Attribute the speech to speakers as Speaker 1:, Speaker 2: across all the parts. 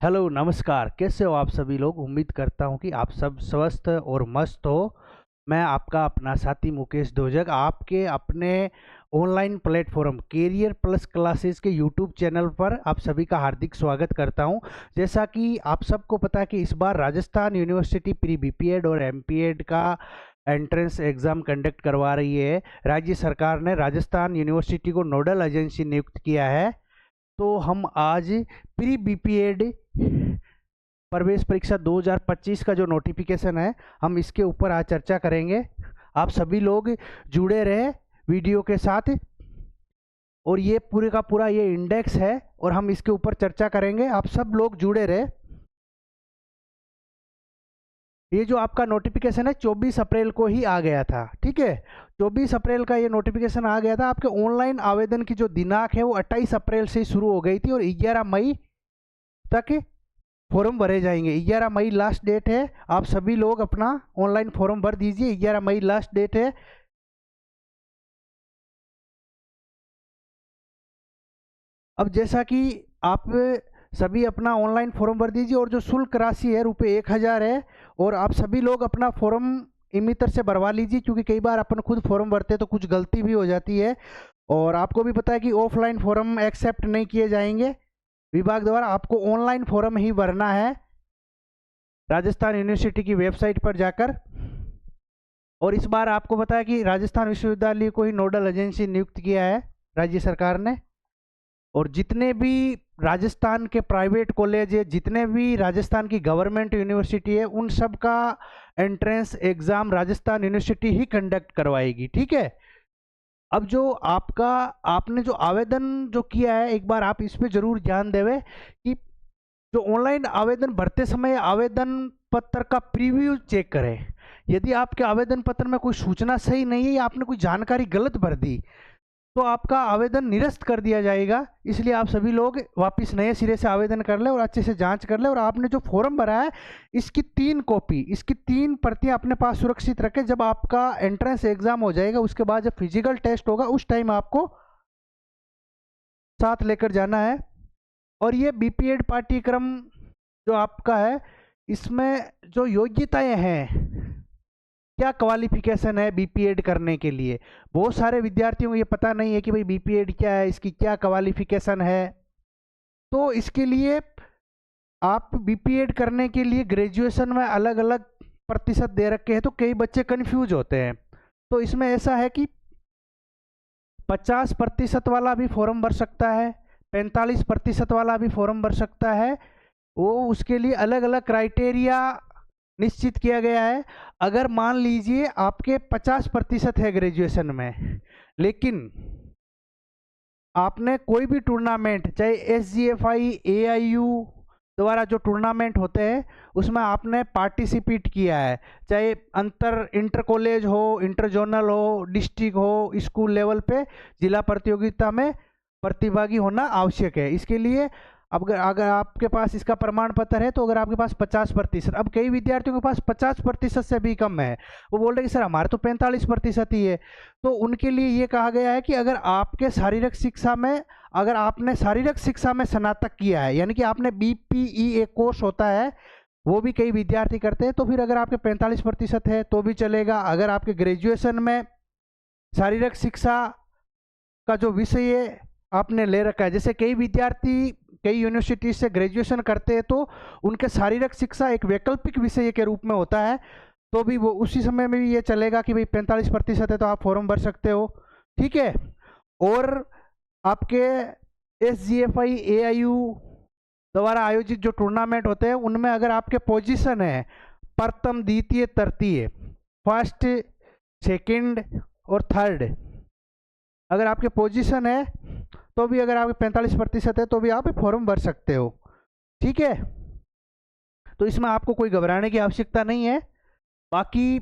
Speaker 1: Hello नमस्कार। कैसे हो आप सभी लोग। उम्मीद करता हूँ कि आप सब स्वस्थ और मस्त हो। मैं आपका अपना साथी मुकेश दोजक आपके अपने online platform career plus classes के यूट्यूब चैनल पर आप सभी का हार्दिक स्वागत करता हूं। जैसा कि आप सबको पता है कि इस बार राजस्थान यूनिवर्सिटी प्री बीपीएड और एमपीएड का एंट्रेंस एग्ज़ाम कंडक्ट करवा रही है। राज्य सरकार ने राजस्थान यूनिवर्सिटी को नोडल एजेंसी नियुक्त किया है। तो हम आज प्री बीपीएड प्रवेश परीक्षा 2025 का जो नोटिफिकेशन है, हम इसके ऊपर आज चर्चा करेंगे। आप सभी लोग जुड़े रहे वीडियो के साथ। और ये पूरे का पूरा ये इंडेक्स है और हम इसके ऊपर चर्चा करेंगे। आप सब लोग जुड़े रहे। ये जो आपका नोटिफिकेशन है 24 अप्रैल को ही आ गया था, ठीक है। 24 अप्रैल का ये नोटिफिकेशन आ गया था। आपके ऑनलाइन आवेदन की जो दिनांक है वो 28 अप्रैल से शुरू हो गई थी और 11 मई तक फॉर्म भरे जाएंगे। 11 मई लास्ट डेट है। आप सभी लोग अपना ऑनलाइन फॉर्म भर दीजिए। 11 मई लास्ट डेट है। अब जैसा कि आप सभी अपना ऑनलाइन फॉर्म भर दीजिए और जो शुल्क राशि है रुपये 1000 है। और आप सभी लोग अपना फॉर्म इमितर से भरवा लीजिए, क्योंकि कई बार अपन खुद फॉर्म भरते तो कुछ गलती भी हो जाती है। और आपको भी पता है कि ऑफलाइन फॉर्म एक्सेप्ट नहीं किए जाएंगे विभाग द्वारा। आपको ऑनलाइन फॉर्म ही भरना है राजस्थान यूनिवर्सिटी की वेबसाइट पर जाकर। और इस बार आपको पता है कि राजस्थान विश्वविद्यालय को ही नोडल एजेंसी नियुक्त किया है राज्य सरकार ने। और जितने भी राजस्थान के प्राइवेट कॉलेज है, जितने भी राजस्थान की गवर्नमेंट यूनिवर्सिटी है, उन सब का एंट्रेंस एग्जाम राजस्थान यूनिवर्सिटी ही कंडक्ट करवाएगी, ठीक है। अब जो आपने जो आवेदन जो किया है, एक बार आप इस पे जरूर ध्यान देवे कि जो ऑनलाइन आवेदन भरते समय आवेदन पत्र का प्रीव्यू चेक करें। यदि आपके आवेदन पत्र में कोई सूचना सही नहीं है या आपने कोई जानकारी गलत भर दी तो आपका आवेदन निरस्त कर दिया जाएगा। इसलिए आप सभी लोग वापस नए सिरे से आवेदन कर ले और अच्छे से जांच कर ले। और आपने जो फॉर्म भरा है इसकी 3 कॉपी, इसकी 3 प्रतियां अपने पास सुरक्षित रखें। जब आपका एंट्रेंस एग्जाम हो जाएगा उसके बाद जब फिजिकल टेस्ट होगा उस टाइम आपको साथ लेकर जाना है। और ये बीपीएड पाठ्यक्रम जो आपका है, इसमें जो योग्यताएं हैं, क्या क्वालिफिकेशन है बीपीएड करने के लिए, बहुत सारे विद्यार्थियों को ये पता नहीं है कि भाई बीपीएड क्या है, इसकी क्या क्वालिफिकेशन है। तो इसके लिए आप बीपीएड करने के लिए ग्रेजुएशन में अलग अलग प्रतिशत दे रखे हैं, तो कई बच्चे कंफ्यूज होते हैं। तो इसमें ऐसा है कि 50% वाला भी फॉर्म भर सकता है, 45% वाला भी फॉर्म भर सकता है। वो उसके लिए अलग अलग क्राइटेरिया निश्चित किया गया है। अगर मान लीजिए आपके 50% है ग्रेजुएशन में, लेकिन आपने कोई भी टूर्नामेंट, चाहे एसजीएफआई, एआईयू द्वारा जो टूर्नामेंट होते हैं उसमें आपने पार्टिसिपेट किया है, चाहे इंटर कॉलेज हो, इंटर जोनल हो, डिस्ट्रिक्ट हो, स्कूल लेवल पे जिला प्रतियोगिता में प्रतिभागी होना आवश्यक है। इसके लिए अब अगर आपके पास इसका प्रमाण पत्र है तो अगर आपके पास 50%, अब कई विद्यार्थियों के पास 50% से भी कम है, वो बोल रहे कि सर हमारे तो 45% ही है। तो उनके लिए ये कहा गया है कि अगर आपके शारीरिक शिक्षा में, अगर आपने शारीरिक शिक्षा में स्नातक किया है, यानी कि आपने बीपीई एक कोर्स होता है वो भी कई विद्यार्थी करते हैं, तो फिर अगर आपके 45% है तो भी चलेगा। अगर आपके ग्रेजुएशन में शारीरिक शिक्षा का जो विषय आपने ले रखा है, जैसे कई विद्यार्थी कई यूनिवर्सिटी से ग्रेजुएशन करते हैं तो उनके शारीरिक शिक्षा एक वैकल्पिक विषय के रूप में होता है, तो भी वो उसी समय में भी ये चलेगा कि भाई 45% है तो आप फॉर्म भर सकते हो, ठीक है। और आपके एसजीएफआई, एआईयू द्वारा आयोजित जो टूर्नामेंट होते हैं उनमें अगर आपके पोजीशन है प्रथम, द्वितीय, तृतीय, फर्स्ट, सेकंड और थर्ड, अगर आपके पोजीशन है तो भी अगर आपके 45% है तो भी आप फॉर्म भर सकते हो, ठीक है। तो इसमें आपको कोई घबराने की आवश्यकता नहीं है। बाकी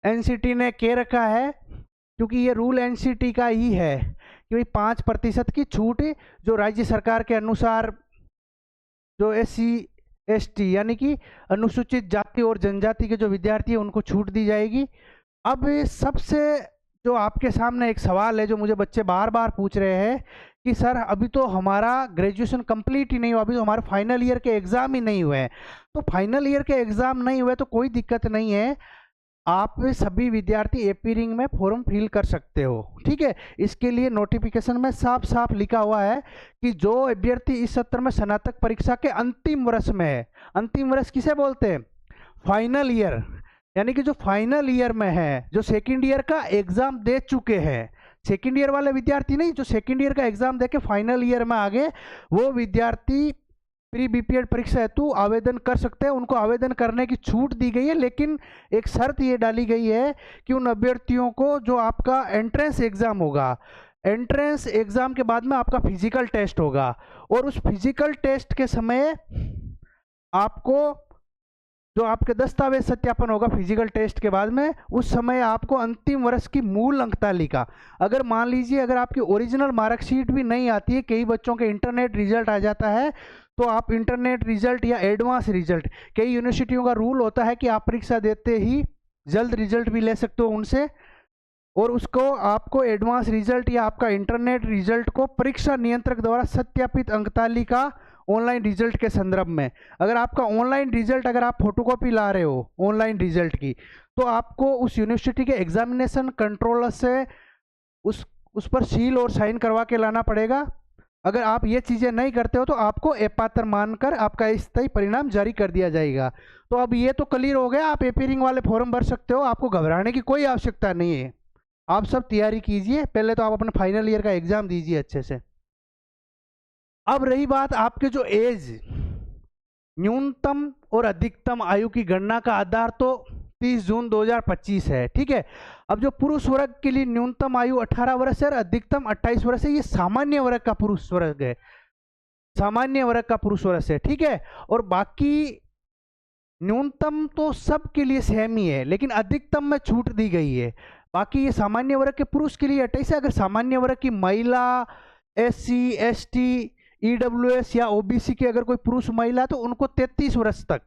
Speaker 1: एनसीटी ने कह रखा है, क्योंकि ये रूल एनसीटी का ही है कि भाई 5% की छूट जो राज्य सरकार के अनुसार जो SC ST यानी कि अनुसूचित जाति और जनजाति के जो विद्यार्थी है उनको छूट दी जाएगी। अब सबसे जो आपके सामने एक सवाल है जो मुझे बच्चे बार बार पूछ रहे हैं कि सर अभी तो हमारा ग्रेजुएशन कंप्लीट ही नहीं हुआ, अभी तो हमारे फाइनल ईयर के एग्ज़ाम ही नहीं हुए हैं। तो फाइनल ईयर के एग्ज़ाम नहीं हुए तो कोई दिक्कत नहीं है, आप सभी विद्यार्थी एपी रिंग में फॉर्म फिल कर सकते हो, ठीक है। इसके लिए नोटिफिकेशन में साफ साफ लिखा हुआ है कि जो अभ्यर्थी इस सत्र में स्नातक परीक्षा के अंतिम वर्ष में है, अंतिम वर्ष किसे बोलते हैं, फाइनल ईयर, यानी कि जो फाइनल ईयर में है, जो सेकेंड ईयर का एग्जाम दे चुके हैं, सेकेंड ईयर वाले विद्यार्थी नहीं, जो सेकेंड ईयर का एग्जाम दे के फाइनल ईयर में आगे, वो विद्यार्थी प्री बीपीएड परीक्षा हेतु आवेदन कर सकते हैं। उनको आवेदन करने की छूट दी गई है, लेकिन एक शर्त ये डाली गई है कि उन अभ्यर्थियों को जो आपका एंट्रेंस एग्जाम होगा, एंट्रेंस एग्जाम के बाद में आपका फिजिकल टेस्ट होगा, और उस फिजिकल टेस्ट के समय आपको जो आपके दस्तावेज सत्यापन होगा फिजिकल टेस्ट के बाद में, उस समय आपको अंतिम वर्ष की मूल अंक तालिका, अगर मान लीजिए अगर आपकी ओरिजिनल मार्कशीट भी नहीं आती है, कई बच्चों के इंटरनेट रिजल्ट आ जाता है, तो आप इंटरनेट रिजल्ट या एडवांस रिजल्ट, कई यूनिवर्सिटियों का रूल होता है कि आप परीक्षा देते ही जल्द रिजल्ट भी ले सकते हो उनसे, और उसको आपको एडवांस रिजल्ट या आपका इंटरनेट रिजल्ट को परीक्षा नियंत्रक द्वारा सत्यापित अंक तालिका ऑनलाइन रिजल्ट के संदर्भ में, अगर आपका ऑनलाइन रिजल्ट अगर आप फोटोकॉपी ला रहे हो ऑनलाइन रिजल्ट की, तो आपको उस यूनिवर्सिटी के एग्जामिनेशन कंट्रोलर से उस पर सील और साइन करवा के लाना पड़ेगा। अगर आप ये चीज़ें नहीं करते हो तो आपको अपात्र मानकर आपका स्थायी परिणाम जारी कर दिया जाएगा। तो अब ये तो क्लियर हो गया, आप एपी रिंग वाले फॉर्म भर सकते हो, आपको घबराने की कोई आवश्यकता नहीं है। आप सब तैयारी कीजिए, पहले तो आप अपने फाइनल ईयर का एग्जाम दीजिए अच्छे से। अब रही बात आपके जो एज, न्यूनतम और अधिकतम आयु की गणना का आधार तो 30 जून 2025 है, ठीक है। अब जो पुरुष वर्ग के लिए न्यूनतम आयु 18 वर्ष है और अधिकतम 28 वर्ष है, ये सामान्य वर्ग का पुरुष वर्ग है, सामान्य वर्ग का पुरुष वर्ग है, ठीक है। और बाकी न्यूनतम तो सबके लिए सेम ही है, लेकिन अधिकतम में छूट दी गई है। बाकी ये सामान्य वर्ग के पुरुष के लिए 28 है, अगर सामान्य वर्ग की महिला, SC ST EWS या OBC के अगर कोई पुरुष महिला तो उनको 33 वर्ष तक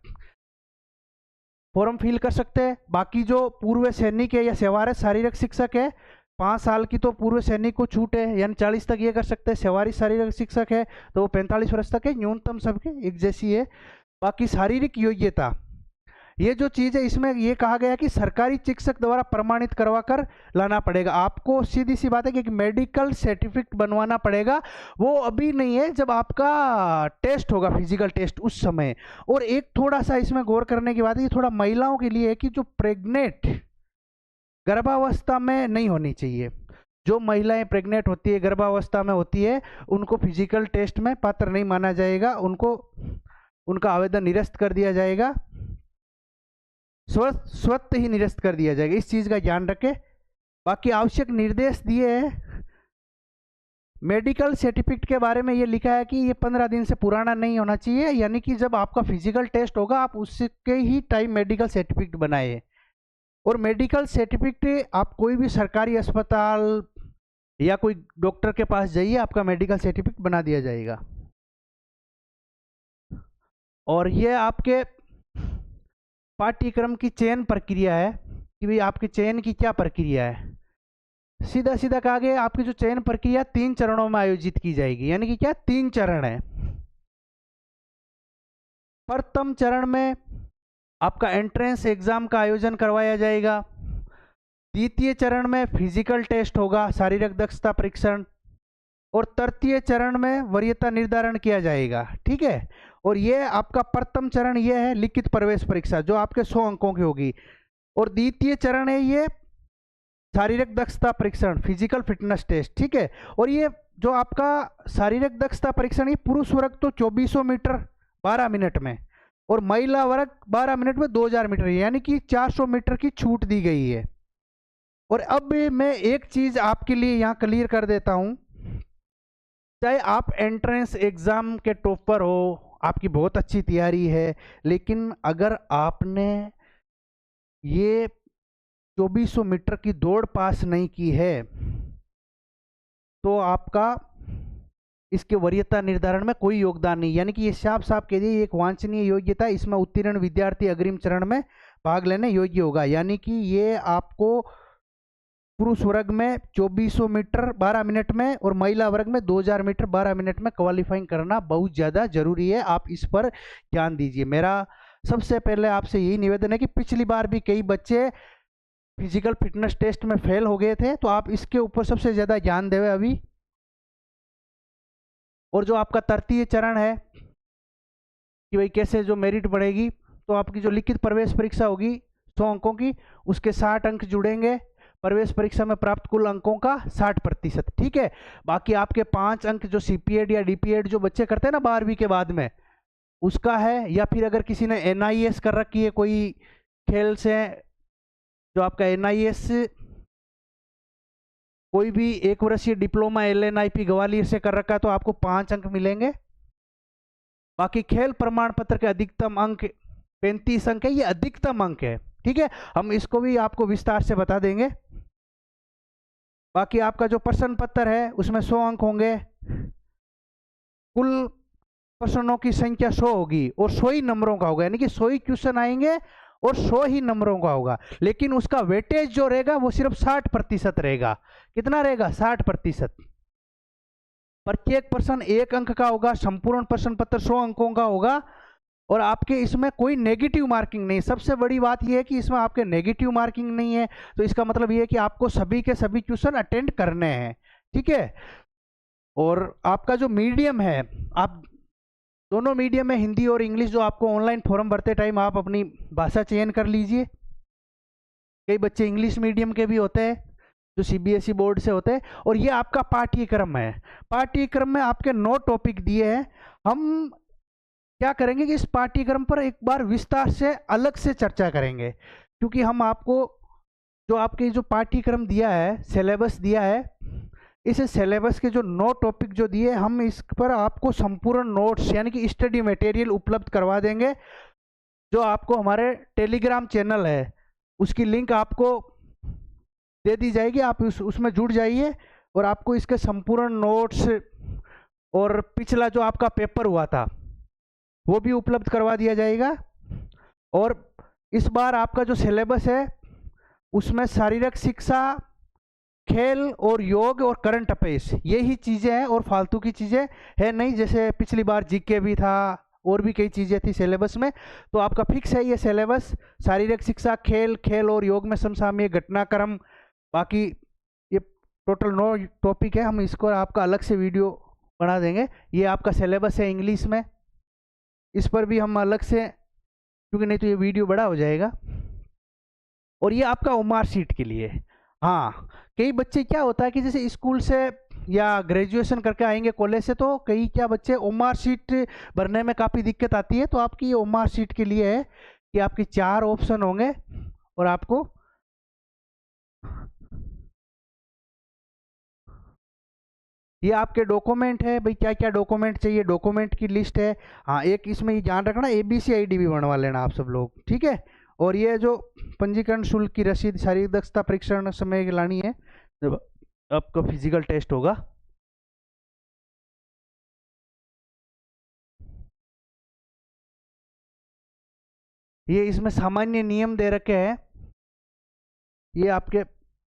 Speaker 1: फॉर्म फिल कर सकते हैं। बाकी जो पूर्व सैनिक है या सेवारत शारीरिक शिक्षक है, 5 साल की तो पूर्व सैनिक को छूट है, यानी 40 तक ये कर सकते हैं। सेवारी शारीरिक शिक्षक है तो वो 45 वर्ष तक है, न्यूनतम सबके एक जैसी है। बाकी शारीरिक योग्यता, ये जो चीज़ है इसमें ये कहा गया कि सरकारी चिकित्सक द्वारा प्रमाणित करवा कर लाना पड़ेगा। आपको सीधी सी बात है कि मेडिकल सर्टिफिकेट बनवाना पड़ेगा, वो अभी नहीं है, जब आपका टेस्ट होगा फिजिकल टेस्ट उस समय। और एक थोड़ा सा इसमें गौर करने की बात है, ये थोड़ा महिलाओं के लिए है कि जो प्रेग्नेंट गर्भावस्था में नहीं होनी चाहिए, जो महिलाएं प्रेग्नेंट होती है गर्भावस्था में होती है, उनको फिजिकल टेस्ट में पात्र नहीं माना जाएगा, उनको उनका आवेदन निरस्त कर दिया जाएगा, स्वतः ही निरस्त कर दिया जाएगा, इस चीज़ का ध्यान रखें। बाकी आवश्यक निर्देश दिए हैं। मेडिकल सर्टिफिकेट के बारे में ये लिखा है कि ये 15 दिन से पुराना नहीं होना चाहिए, यानी कि जब आपका फिजिकल टेस्ट होगा आप उसके ही टाइम मेडिकल सर्टिफिकेट बनाए। और मेडिकल सर्टिफिकेट आप कोई भी सरकारी अस्पताल या कोई डॉक्टर के पास जाइए, आपका मेडिकल सर्टिफिकेट बना दिया जाएगा। और ये आपके पाठ्यक्रम की चयन प्रक्रिया है कि भाई आपके चयन की क्या प्रक्रिया है। सीधा सीधा कहा गया आपकी जो चयन प्रक्रिया 3 चरणों में आयोजित की जाएगी, यानी कि क्या 3 चरण है। प्रथम चरण में आपका एंट्रेंस एग्जाम का आयोजन करवाया जाएगा। द्वितीय चरण में फिजिकल टेस्ट होगा, शारीरिक दक्षता परीक्षण। और तृतीय चरण में वरीयता निर्धारण किया जाएगा, ठीक है। और ये आपका प्रथम चरण ये है लिखित प्रवेश परीक्षा, जो आपके 100 अंकों की होगी। और द्वितीय चरण है ये शारीरिक दक्षता परीक्षण, फिजिकल फिटनेस टेस्ट, ठीक है। और ये जो आपका शारीरिक दक्षता परीक्षण, ये पुरुष वर्ग तो 2400 मीटर 12 मिनट में, और महिला वर्ग 12 मिनट में 2000 मीटर, यानी कि 400 मीटर की छूट दी गई है। और अब मैं एक चीज आपके लिए यहाँ क्लियर कर देता हूं, चाहे आप एंट्रेंस एग्जाम के टॉपर हो, आपकी बहुत अच्छी तैयारी है, लेकिन अगर आपने ये 2400 मीटर की दौड़ पास नहीं की है तो आपका इसके वरीयता निर्धारण में कोई योगदान नहीं, यानी कि ये साफ साफ कह दिए एक वांछनीय योग्यता, इसमें उत्तीर्ण विद्यार्थी अग्रिम चरण में भाग लेने योग्य होगा। यानी कि ये आपको पुरुष वर्ग में 2400 मीटर 12 मिनट में और महिला वर्ग में 2000 मीटर 12 मिनट में क्वालिफाइंग करना बहुत ज़्यादा जरूरी है। आप इस पर ध्यान दीजिए। मेरा सबसे पहले आपसे यही निवेदन है कि पिछली बार भी कई बच्चे फिजिकल फिटनेस टेस्ट में फेल हो गए थे, तो आप इसके ऊपर सबसे ज़्यादा ध्यान देवे अभी। और जो आपका तृतीय चरण है कि भाई कैसे जो मेरिट बढ़ेगी, तो आपकी जो लिखित प्रवेश परीक्षा होगी 100 अंकों की, उसके 60 अंक जुड़ेंगे प्रवेश परीक्षा में प्राप्त कुल अंकों का 60%। ठीक है। बाकी आपके 5 अंक जो सीपीएड या डीपीएड जो बच्चे करते हैं ना 12वीं के बाद में, उसका है, या फिर अगर किसी ने एनआईएस कर रखी है कोई खेल से, जो आपका एनआईएस कोई भी 1 वर्षीय डिप्लोमा एलएनआईपी ग्वालियर से कर रखा है, तो आपको 5 अंक मिलेंगे। बाकी खेल प्रमाण पत्र के अधिकतम अंक 35 अंक है, ये अधिकतम अंक है। ठीक है, हम इसको भी आपको विस्तार से बता देंगे। बाकी आपका जो प्रश्न पत्र है उसमें 100 अंक होंगे, कुल प्रश्नों की संख्या 100 होगी और 100 ही नंबरों का होगा, यानी कि 100 ही क्वेश्चन आएंगे और 100 ही नंबरों का होगा। लेकिन उसका वेटेज जो रहेगा वो सिर्फ 60% रहेगा। कितना रहेगा? 60%। प्रत्येक प्रश्न 1 अंक का होगा, संपूर्ण प्रश्न पत्र 100 अंकों का होगा और आपके इसमें कोई नेगेटिव मार्किंग नहीं। सबसे बड़ी बात यह है कि इसमें आपके नेगेटिव मार्किंग नहीं है, तो इसका मतलब यह है कि आपको सभी के सभी क्वेश्चन अटेंड करने हैं। ठीक है। और आपका जो मीडियम है, आप दोनों मीडियम में हिंदी और इंग्लिश, जो आपको ऑनलाइन फॉर्म भरते टाइम आप अपनी भाषा चयन कर लीजिए। कई बच्चे इंग्लिश मीडियम के भी होते हैं जो सीबीएसई बोर्ड से होते हैं। और ये आपका पाठ्यक्रम है। पाठ्यक्रम में आपके 9 टॉपिक दिए हैं। हम क्या करेंगे कि इस पाठ्यक्रम पर एक बार विस्तार से अलग से चर्चा करेंगे, क्योंकि हम आपको जो आपके जो पाठ्यक्रम दिया है, सिलेबस दिया है, इस सिलेबस के जो 9 टॉपिक जो दिए, हम इस पर आपको संपूर्ण नोट्स यानी कि स्टडी मटेरियल उपलब्ध करवा देंगे, जो आपको हमारे टेलीग्राम चैनल है उसकी लिंक आपको दे दी जाएगी। आप उसमें जुड़ जाइए और आपको इसके संपूर्ण नोट्स और पिछला जो आपका पेपर हुआ था वो भी उपलब्ध करवा दिया जाएगा। और इस बार आपका जो सिलेबस है उसमें शारीरिक शिक्षा, खेल और योग और करंट अफेयर्स, यही चीज़ें हैं और फालतू की चीज़ें है नहीं। जैसे पिछली बार जीके भी था और भी कई चीज़ें थी सिलेबस में, तो आपका फिक्स है ये सिलेबस। शारीरिक शिक्षा, खेल और योग में समसामयिक घटनाक्रम, बाकी ये टोटल 9 टॉपिक है। हम इसको आपका अलग से वीडियो बना देंगे। ये आपका सिलेबस है इंग्लिश में, इस पर भी हम अलग से, क्योंकि नहीं तो ये वीडियो बड़ा हो जाएगा। और ये आपका ओमार सीट के लिए। हाँ, कई बच्चे क्या होता है कि जैसे स्कूल से या ग्रेजुएशन करके आएंगे कॉलेज से, तो कई क्या बच्चे ओमार सीट भरने में काफ़ी दिक्कत आती है। तो आपकी ये ओमार सीट के लिए है कि आपकी 4 ऑप्शन होंगे और आपको ये आपके डॉक्यूमेंट है भाई, क्या क्या डॉक्यूमेंट चाहिए, डॉक्यूमेंट की लिस्ट है। हाँ, एक इसमें ये ध्यान रखना, ABC ID भी बनवा लेना आप सब लोग। ठीक है। और ये जो पंजीकरण शुल्क की रसीद, शारीरिक दक्षता परीक्षण समय लानी है जब आपका फिजिकल टेस्ट होगा। ये इसमें सामान्य नियम दे रखे हैं, ये आपके,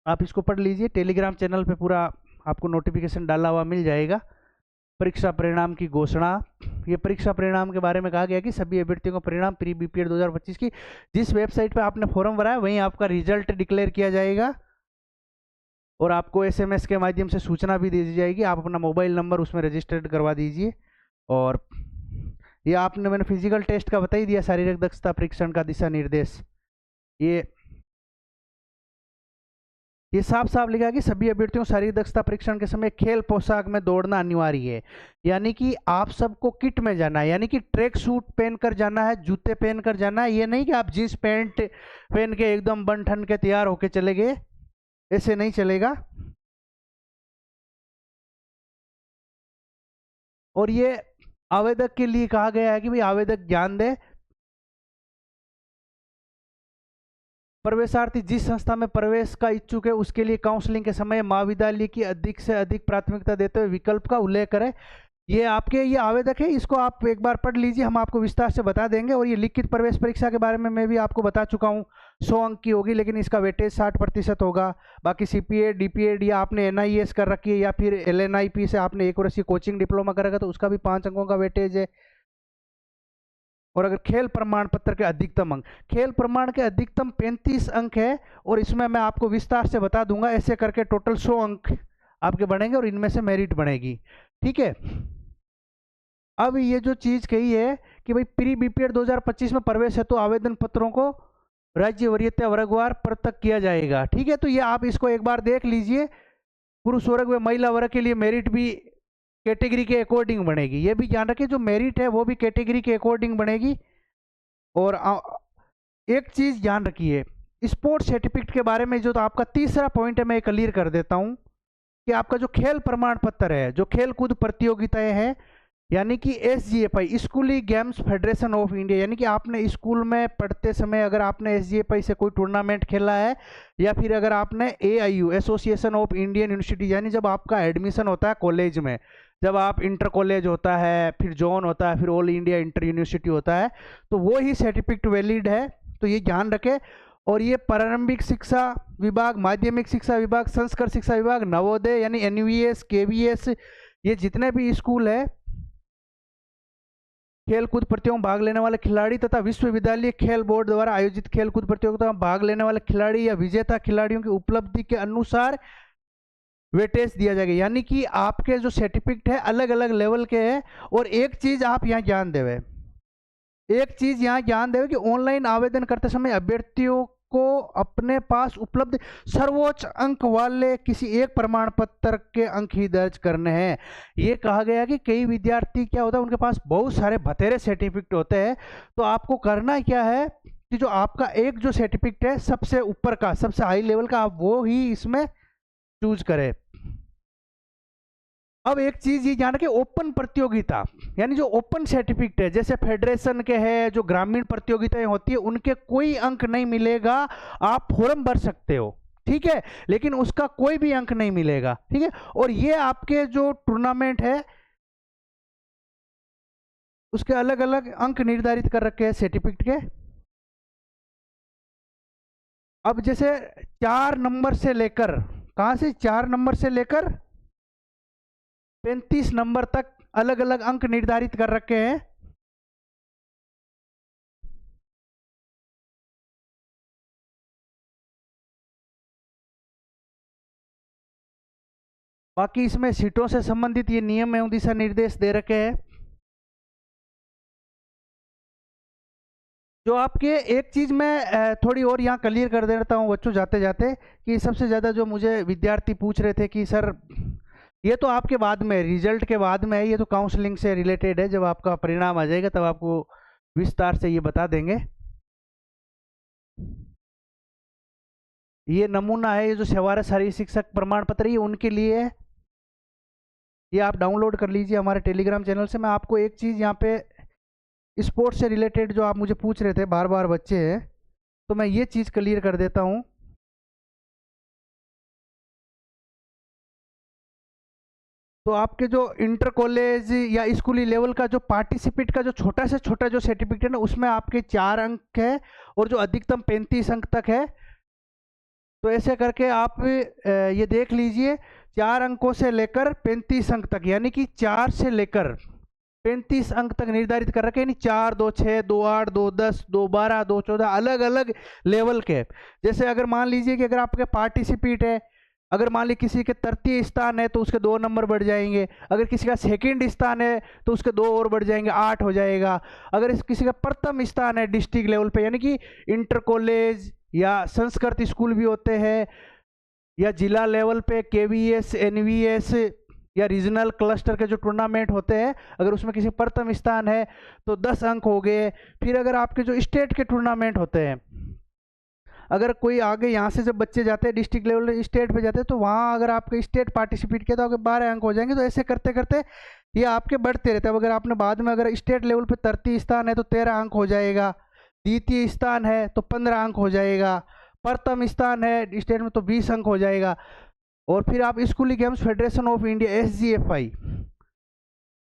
Speaker 1: आप इसको पढ़ लीजिए। टेलीग्राम चैनल पे पूरा आपको नोटिफिकेशन डाला हुआ मिल जाएगा। परीक्षा परिणाम की घोषणा, ये परीक्षा परिणाम के बारे में कहा गया कि सभी अभ्यर्थियों का परिणाम प्री बीपीएड 2025 की जिस वेबसाइट पर आपने फॉर्म भरा है वहीं आपका रिजल्ट डिक्लेयर किया जाएगा और आपको SMS के माध्यम से सूचना भी दे दी जाएगी। आप अपना मोबाइल नंबर उसमें रजिस्टर्ड करवा दीजिए। और ये मैंने फिजिकल टेस्ट का बता ही दिया, शारीरिक दक्षता परीक्षण का दिशा निर्देश, ये साफ साफ लिखा है कि सभी अभ्यर्थियों शारीरिक दक्षता परीक्षण के समय खेल पोशाक में दौड़ना अनिवार्य है। यानी कि आप सबको किट में जाना है, यानी कि ट्रैक सूट पहन कर जाना है, जूते पहन कर जाना है। ये नहीं कि आप जींस पैंट पहन के एकदम बन ठन के तैयार होके चले गए, ऐसे नहीं चलेगा। और ये आवेदक के लिए कहा गया है कि भाई आवेदक ध्यान दे, प्रवेशार्थी जिस संस्था में प्रवेश का इच्छुक है उसके लिए काउंसलिंग के समय महाविद्यालय की अधिक से अधिक प्राथमिकता देते हुए विकल्प का उल्लेख करें। ये आपके ये आवेदक है, इसको आप एक बार पढ़ लीजिए, हम आपको विस्तार से बता देंगे। और ये लिखित प्रवेश परीक्षा के बारे में मैं भी आपको बता चुका हूँ, 100 अंक की होगी, लेकिन इसका वेटेज 60% होगा। बाकी सीपीए, डीपीएड या आपने एनआईएस कर रखी है या फिर एलएनआईपी से आपने 1 वर्ष की कोचिंग डिप्लोमा कर रखा तो उसका भी 5 अंकों का वेटेज है। और अगर खेल प्रमाण पत्र के अधिकतम अंक, खेल प्रमाण के अधिकतम 35 अंक है, और इसमें मैं आपको विस्तार से बता दूंगा। ऐसे करके टोटल 100 अंक आपके बनेंगे और इनमें से मेरिट बनेगी। ठीक है, अब ये जो चीज कही है कि भाई प्री बीपीएड 2025 में प्रवेश है तो आवेदन पत्रों को राज्य वरीयता वर्गवार पृथक किया जाएगा। ठीक है, तो ये आप इसको एक बार देख लीजिए। पुरुष वर्ग व महिला वर्ग के लिए मेरिट भी कैटेगरी के अकॉर्डिंग बनेगी। ये भी ध्यान रखिए, जो मेरिट है वो भी कैटेगरी के अकॉर्डिंग बनेगी। और एक चीज ध्यान रखिए, स्पोर्ट्स सर्टिफिकेट के बारे में जो तो आपका तीसरा पॉइंट है, मैं क्लियर कर देता हूं कि आपका जो खेल प्रमाण पत्र है, जो खेल कूद प्रतियोगिताएं हैं, यानी कि SGFI स्कूली गेम्स फेडरेशन ऑफ इंडिया, यानी कि आपने स्कूल में पढ़ते समय अगर आपने SGFI से कोई टूर्नामेंट खेला है, या फिर अगर आपने AIU association of Indian university, यानी जब आपका एडमिशन होता है कॉलेज में, जब आप इंटर कॉलेज होता है, फिर जोन होता है, फिर ऑल इंडिया इंटर यूनिवर्सिटी होता है, तो वो ही सर्टिफिकेट वैलिड है। तो ये ध्यान रखें। और ये प्रारंभिक शिक्षा विभाग, माध्यमिक शिक्षा विभाग, संस्कृत शिक्षा विभाग, नवोदय यानी NVS, KVS, ये जितने भी स्कूल है, खेलकूद प्रतियोगिता में भाग लेने वाले खिलाड़ी तथा विश्वविद्यालय खेल बोर्ड द्वारा आयोजित खेलकूद प्रतियोगिता में भाग लेने वाले खिलाड़ी या विजेता खिलाड़ियों की उपलब्धि के अनुसार वेटेज दिया जाएगा। यानी कि आपके जो सर्टिफिकेट है अलग अलग लेवल के हैं। और एक चीज आप यहाँ ध्यान देवे, एक चीज यहाँ ध्यान देवे कि ऑनलाइन आवेदन करते समय अभ्यर्थियों को अपने पास उपलब्ध सर्वोच्च अंक वाले किसी एक प्रमाण पत्र के अंक ही दर्ज करने हैं। ये कहा गया कि कई विद्यार्थी क्या होता है, उनके पास बहुत सारे बतेरे सर्टिफिकेट होते हैं। तो आपको करना क्या है कि जो आपका एक जो सर्टिफिकेट है सबसे ऊपर का, सबसे हाई लेवल का, आप वो ही इसमें चूज करें। अब एक चीज ये जान के ओपन प्रतियोगिता, यानी जो ओपन सर्टिफिकेट है, जैसे फेडरेशन के है, जो ग्रामीण प्रतियोगिताएं होती है, उनके कोई अंक नहीं मिलेगा। आप फॉर्म भर सकते हो, ठीक है, लेकिन उसका कोई भी अंक नहीं मिलेगा। ठीक है, और ये आपके जो टूर्नामेंट है उसके अलग अलग अंक निर्धारित कर रखे हैं सर्टिफिकेट के। अब जैसे 4 नंबर से लेकर, कहां से, 4 नंबर से लेकर 35 नंबर तक अलग अलग अंक निर्धारित कर रखे हैं। बाकी इसमें सीटों से संबंधित ये नियम एवं दिशा निर्देश दे रखे हैं। जो आपके एक चीज मैं थोड़ी और यहाँ क्लियर कर देता हूँ बच्चों जाते जाते, कि सबसे ज्यादा जो मुझे विद्यार्थी पूछ रहे थे कि सर ये तो आपके बाद में, रिजल्ट के बाद में है, ये तो काउंसलिंग से रिलेटेड है, जब आपका परिणाम आ जाएगा तब आपको विस्तार से ये बता देंगे। ये नमूना है, ये जो सेवारत शारीरिक शिक्षक प्रमाण पत्र, ये उनके लिए है, ये आप डाउनलोड कर लीजिए हमारे टेलीग्राम चैनल से। मैं आपको एक चीज़ यहाँ पे स्पोर्ट्स से रिलेटेड जो आप मुझे पूछ रहे थे बार बार बच्चे हैं, तो मैं ये चीज़ क्लियर कर देता हूँ। तो आपके जो इंटर कॉलेज या स्कूली लेवल का जो पार्टिसिपेट का जो छोटा से छोटा जो सर्टिफिकेट है ना, उसमें आपके 4 अंक है और जो अधिकतम 35 अंक तक है। तो ऐसे करके आप ये देख लीजिए, 4 अंकों से लेकर 35 अंक तक, यानी कि 4 से लेकर 35 अंक तक निर्धारित कर रखे हैं। 4, 2, 6, 2, 8, 2, 10, 2, 12, 2, 14 अलग अलग लेवल के। जैसे अगर मान लीजिए कि अगर आपके पार्टिसिपेट है, अगर मान लीजिए किसी के तृतीय स्थान है तो उसके 2 नंबर बढ़ जाएंगे, अगर किसी का सेकंड स्थान है तो उसके 2 और बढ़ जाएंगे, 8 हो जाएगा। अगर किसी का प्रथम स्थान है डिस्ट्रिक्ट लेवल पे, यानी कि इंटर कॉलेज या संस्कृत स्कूल भी होते हैं, या जिला लेवल पे KVS, NVS या रीजनल क्लस्टर के जो टूर्नामेंट होते हैं, अगर उसमें किसी प्रथम स्थान है तो 10 अंक हो गए। फिर अगर आपके जो स्टेट के टूर्नामेंट होते हैं, अगर कोई आगे यहाँ से जब बच्चे जाते हैं डिस्ट्रिक्ट लेवल स्टेट पे जाते हैं, तो वहाँ अगर आपके स्टेट पार्टिसिपेट किया तो आपके 12 अंक हो जाएंगे। तो ऐसे करते करते ये आपके बढ़ते रहते हैं। अगर आपने बाद में अगर स्टेट लेवल पे तृतीय स्थान है तो 13 अंक हो जाएगा, द्वितीय स्थान है तो 15 अंक हो जाएगा, प्रथम स्थान है स्टेट में तो 20 अंक हो जाएगा। और फिर आप स्कूली games federation of India SGFI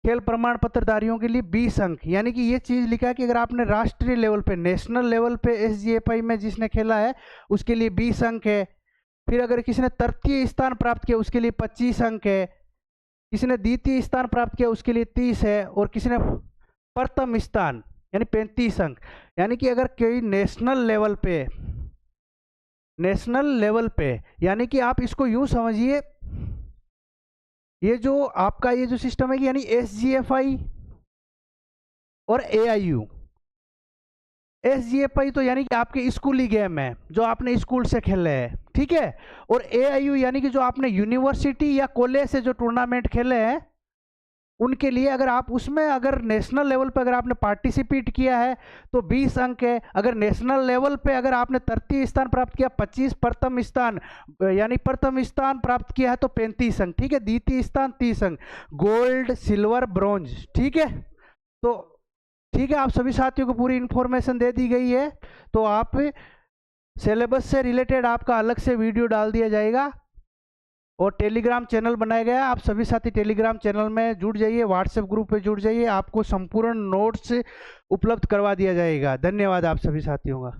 Speaker 1: खेल प्रमाण पत्रधारियों के लिए 20 अंक, यानी कि ये चीज़ लिखा है कि अगर आपने राष्ट्रीय लेवल पे, नेशनल लेवल पे SGFI में जिसने खेला है उसके लिए 20 अंक है। फिर अगर किसी ने तृतीय स्थान प्राप्त किया उसके लिए 25 अंक है, किसी ने द्वितीय स्थान प्राप्त किया उसके लिए 30 है, और किसी ने प्रथम स्थान यानी 35 अंक। यानी कि अगर कोई नेशनल लेवल पे यानी कि आप इसको यूं समझिए, ये जो आपका ये जो सिस्टम है यानी SGFI और AIU। SGFI तो यानी कि आपके स्कूली गेम है जो आपने स्कूल से खेले हैं, ठीक है। और AIU यानी कि जो आपने यूनिवर्सिटी या कॉलेज से जो टूर्नामेंट खेले हैं उनके लिए, अगर आप उसमें अगर नेशनल लेवल पे अगर आपने पार्टिसिपेट किया है तो 20 अंक है। अगर नेशनल लेवल पे अगर आपने तृतीय स्थान प्राप्त किया 25, प्रथम स्थान यानी प्रथम स्थान प्राप्त किया है तो 35 अंक, ठीक है। द्वितीय स्थान 30 अंक, गोल्ड, सिल्वर, ब्रॉन्ज, ठीक है। तो ठीक है, आप सभी साथियों को पूरी इंफॉर्मेशन दे दी गई है। तो आप सिलेबस से रिलेटेड आपका अलग से वीडियो डाल दिया जाएगा और टेलीग्राम चैनल बनाया गया है। आप सभी साथी टेलीग्राम चैनल में जुड़ जाइए, व्हाट्सएप ग्रुप पे जुड़ जाइए, आपको संपूर्ण नोट्स उपलब्ध करवा दिया जाएगा। धन्यवाद आप सभी साथियों का।